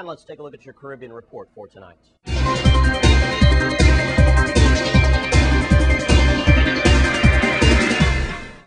And let's take a look at your Caribbean report for tonight.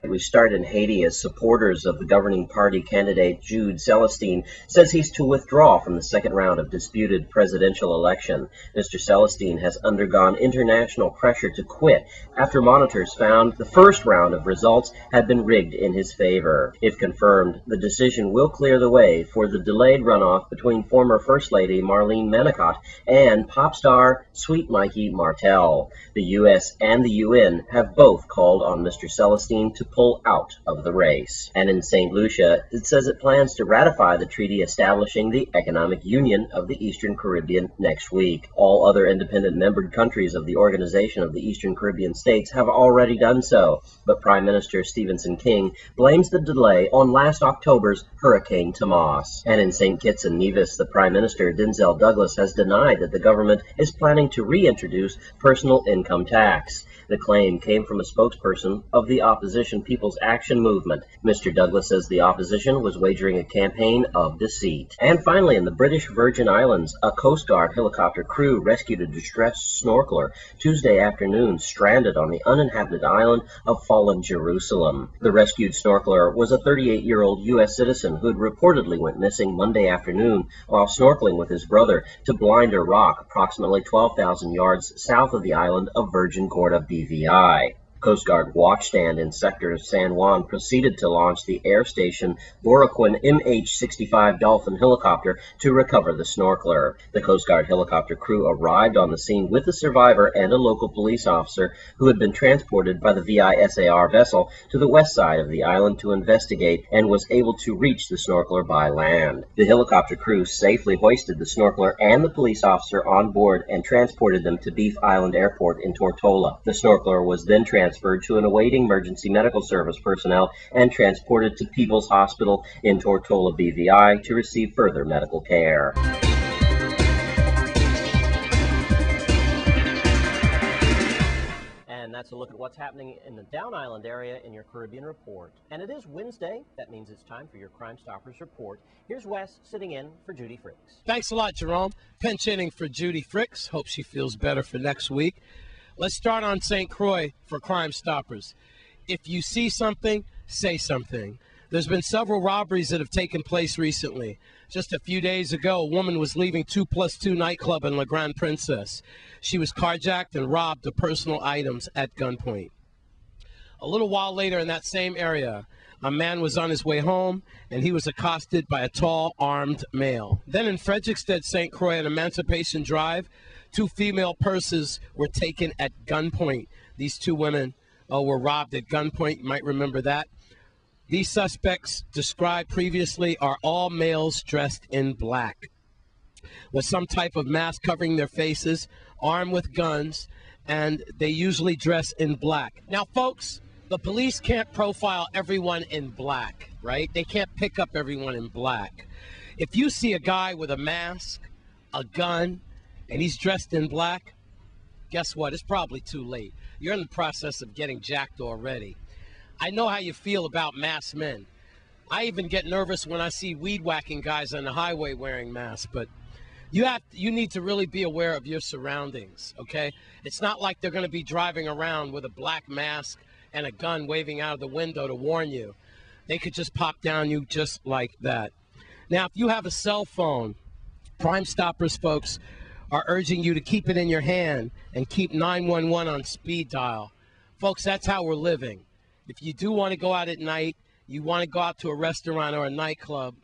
We start in Haiti as supporters of the governing party candidate Jude Celestine says he's to withdraw from the second round of disputed presidential election. Mr. Celestine has undergone international pressure to quit after monitors found the first round of results had been rigged in his favor. If confirmed, the decision will clear the way for the delayed runoff between former First Lady Marlene Manicot and pop star Sweet Mikey Martel. The U.S. and the UN have both called on Mr. Celestine to pull out of the race. And in St. Lucia, it says it plans to ratify the treaty establishing the Economic Union of the Eastern Caribbean next week. All other independent membered countries of the Organization of the Eastern Caribbean States have already done so, but Prime Minister Stephenson King blames the delay on last October's Hurricane Tomas. And in St. Kitts and Nevis, the Prime Minister Denzel Douglas has denied that the government is planning to reintroduce personal income tax. The claim came from a spokesperson of the opposition People's Action Movement. Mr. Douglas says the opposition was wagering a campaign of deceit. And finally, in the British Virgin Islands, a Coast Guard helicopter crew rescued a distressed snorkeler Tuesday afternoon stranded on the uninhabited island of fallen Jerusalem. The rescued snorkeler was a 38-year-old U.S. citizen who had reportedly went missing Monday afternoon while snorkeling with his brother to Blinder Rock, approximately 12,000 yards south of the island of Virgin Gorda, BVI. Coast Guard watchstand in sector of San Juan proceeded to launch the air station Boroquin MH-65 Dolphin helicopter to recover the snorkeler. The Coast Guard helicopter crew arrived on the scene with the survivor and a local police officer who had been transported by the VISAR vessel to the west side of the island to investigate and was able to reach the snorkeler by land. The helicopter crew safely hoisted the snorkeler and the police officer on board and transported them to Beef Island Airport in Tortola. The snorkeler was then transferred to an awaiting emergency medical service personnel and transported to People's Hospital in Tortola, BVI to receive further medical care. And that's a look at what's happening in the Down Island area in your Caribbean report. And it is Wednesday. That means it's time for your Crime Stoppers report. Here's Wes sitting in for Judy Fricks. Thanks a lot, Jerome. Pinch hitting for Judy Fricks. Hope she feels better for next week. Let's start on St. Croix for Crime Stoppers. If you see something, say something. There's been several robberies that have taken place recently. Just a few days ago, a woman was leaving 2+2 nightclub in La Grande Princess. She was carjacked and robbed of personal items at gunpoint. A little while later in that same area, a man was on his way home, and he was accosted by a tall, armed male. Then in Frederiksted, St. Croix, at Emancipation Drive, 2 female purses were taken at gunpoint. These 2 women were robbed at gunpoint. You might remember that. These suspects described previously are all males dressed in black, with some type of mask covering their faces, armed with guns, and they usually dress in black. Now, folks, the police can't profile everyone in black, right? They can't pick up everyone in black. If you see a guy with a mask, a gun, and he's dressed in black, guess what? It's probably too late. You're in the process of getting jacked already. I know how you feel about masked men. I even get nervous when I see weed-whacking guys on the highway wearing masks, but you need to really be aware of your surroundings, okay? It's not like they're going to be driving around with a black mask and a gun waving out of the window to warn you. They could just pop down you just like that. Now, if you have a cell phone, Crime Stoppers, folks, are urging you to keep it in your hand and keep 911 on speed dial. Folks, that's how we're living. If you do want to go out at night, you want to go out to a restaurant or a nightclub,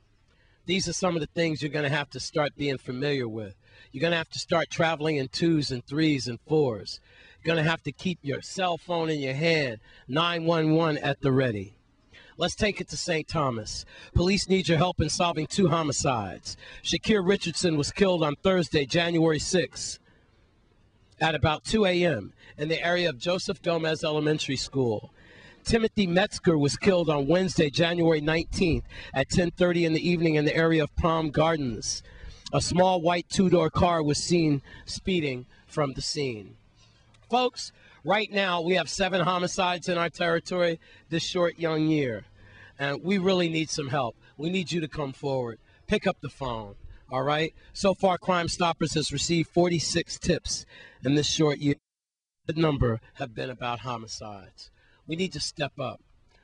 these are some of the things you're going to have to start being familiar with. You're going to have to start traveling in 2s and 3s and 4s. You're going to have to keep your cell phone in your hand, 911 at the ready. Let's take it to St. Thomas. Police need your help in solving 2 homicides. Shakir Richardson was killed on Thursday, January 6th, at about 2 a.m. in the area of Joseph Gomez Elementary School. Timothy Metzger was killed on Wednesday, January 19th at 10:30 in the evening in the area of Palm Gardens. A small white 2-door car was seen speeding from the scene. Folks, right now we have 7 homicides in our territory this short young year, and we really need some help. We need you to come forward. Pick up the phone. All right. So far, Crime Stoppers has received 46 tips in this short year. The number have been about homicides. We need to step up.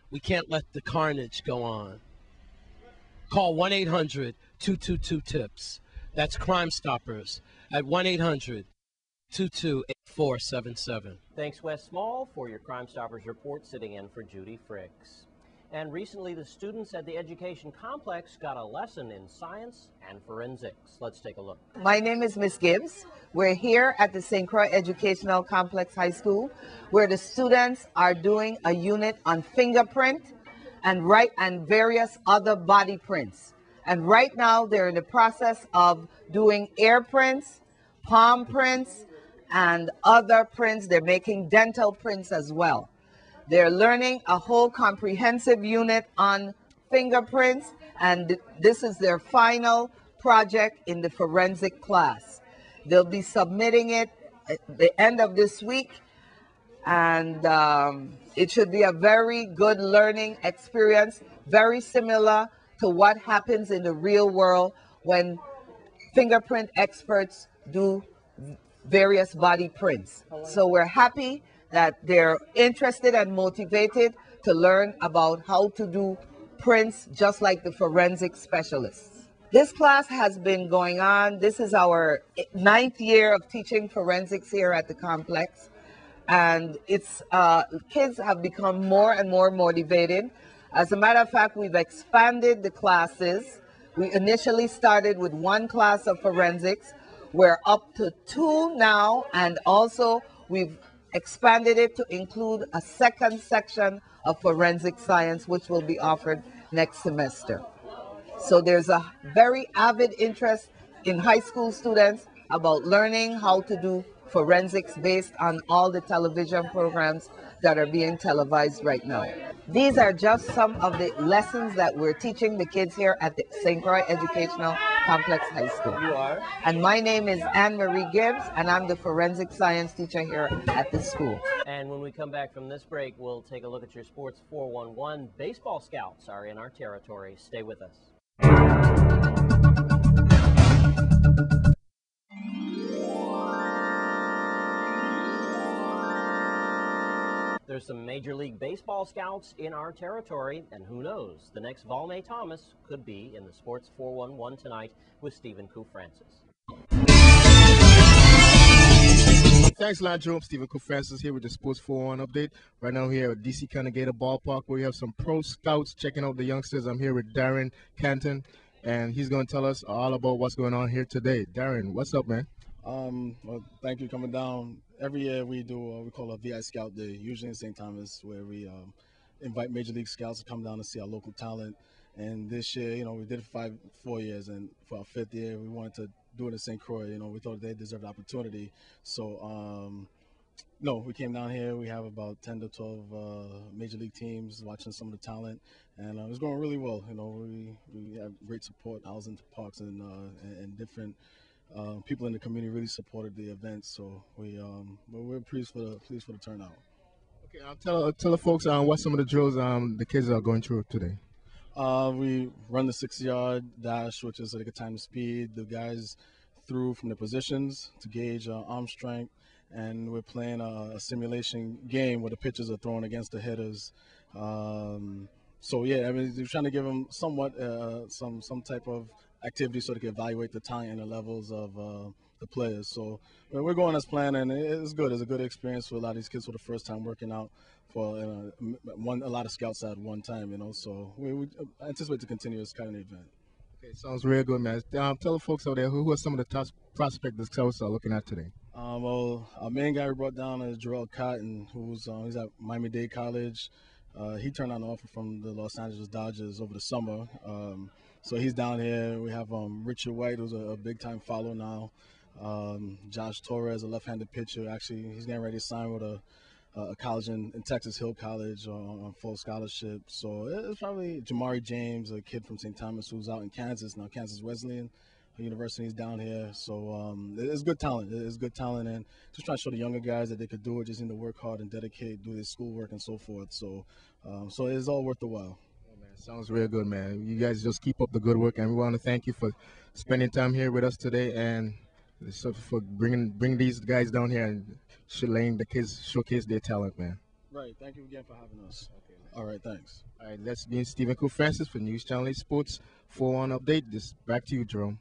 We can't let the carnage go on. Call 1-800-222-TIPS. That's Crime Stoppers at 1-800-22-8477. Thanks, Wes Small, for your Crime Stoppers report, sitting in for Judy Fricks. And recently, the students at the Education Complex got a lesson in science and forensics. Let's take a look. My name is Miss Gibbs. We're here at the St. Croix Educational Complex High School, where the students are doing a unit on fingerprint and various other body prints. And right now, they're in the process of doing air prints, palm prints, and other prints. They're making dental prints as well. They're learning a whole comprehensive unit on fingerprints, and this is their final project in the forensic class. They'll be submitting it at the end of this week, and it should be a very good learning experience, very similar to what happens in the real world when fingerprint experts do various body prints. So we're happy that they're interested and motivated to learn about how to do prints just like the forensic specialists. This class has been going on. This is our 9th year of teaching forensics here at the complex. And it's kids have become more and more motivated. As a matter of fact, we've expanded the classes. We initially started with 1 class of forensics. We're up to 2 now, and also we've expanded it to include a second section of forensic science, which will be offered next semester. So there's a very avid interest in high school students about learning how to do forensics based on all the television programs that are being televised right now. These are just some of the lessons that we're teaching the kids here at the St. Croix Educational Complex High School. You are? And my name is Anne-Marie Gibbs, and I'm the forensic science teacher here at the school. And when we come back from this break, we'll take a look at your Sports 411. Baseball scouts are in our territory. Stay with us. There's some Major League Baseball scouts in our territory, and who knows, the next Valmay Thomas could be in the Sports 411 tonight with Stephen Kufrancis. Thanks, Landro. I'm Stephen Kufrancis here with the Sports 411 update. Right now here at DC Connegator Ballpark, where we have some pro scouts checking out the youngsters. I'm here with Darren Canton, and he's going to tell us all about what's going on here today. Darren, what's up, man? Well, thank you for coming down. Every year we do what we call a VI Scout Day, usually in St. Thomas, where we invite Major League Scouts to come down to see our local talent. And this year, we did it for 4 years, and for our 5th year, we wanted to do it in St. Croix. We thought they deserved the opportunity. So, no, we came down here. We have about 10 to 12 Major League teams watching some of the talent, and it was going really well. We have great support. I was into parks and different people in the community really supported the event, so we're pleased for the turnout. Okay, I'll tell the folks what some of the drills the kids are going through today. We run the 6-yard dash, which is like a time to speed. The guys threw from the positions to gauge arm strength, and we're playing a simulation game where the pitchers are thrown against the hitters. So yeah, we're trying to give them somewhat some type of activity so they can evaluate the talent and the levels of the players. So we're going as planned, and it's good. It's a good experience for a lot of these kids for the first time working out for a lot of scouts at one time. So we anticipate to continue this kind of event. Okay, sounds real good, man. Tell the folks out there who are some of the top prospects the scouts are looking at today. Well, our main guy we brought down is Jarrell Cotton, who's he's at Miami-Dade College. He turned out an offer from the Los Angeles Dodgers over the summer. So he's down here. We have Richard White, who's a big-time follow now. Josh Torres, a left-handed pitcher. Actually, he's getting ready to sign with a college in Texas Hill College on full scholarship. So it's probably Jamari James, a kid from St. Thomas who's out in Kansas now, Kansas Wesleyan University is down here. So it's good talent. It's good talent, and just trying to show the younger guys that they could do it. Just need to work hard and dedicate, do their schoolwork and so forth. So so it's all worth the while. Sounds real good, man. You guys just keep up the good work, and we want to thank you for spending time here with us today, and so for bringing these guys down here and letting the kids showcase their talent, man. Right. Thank you again for having us. Okay. All right. Thanks. All right, let's be Stephen Cool Francis for News Channel 8 Sports 4-1 update. This back to you, Jerome.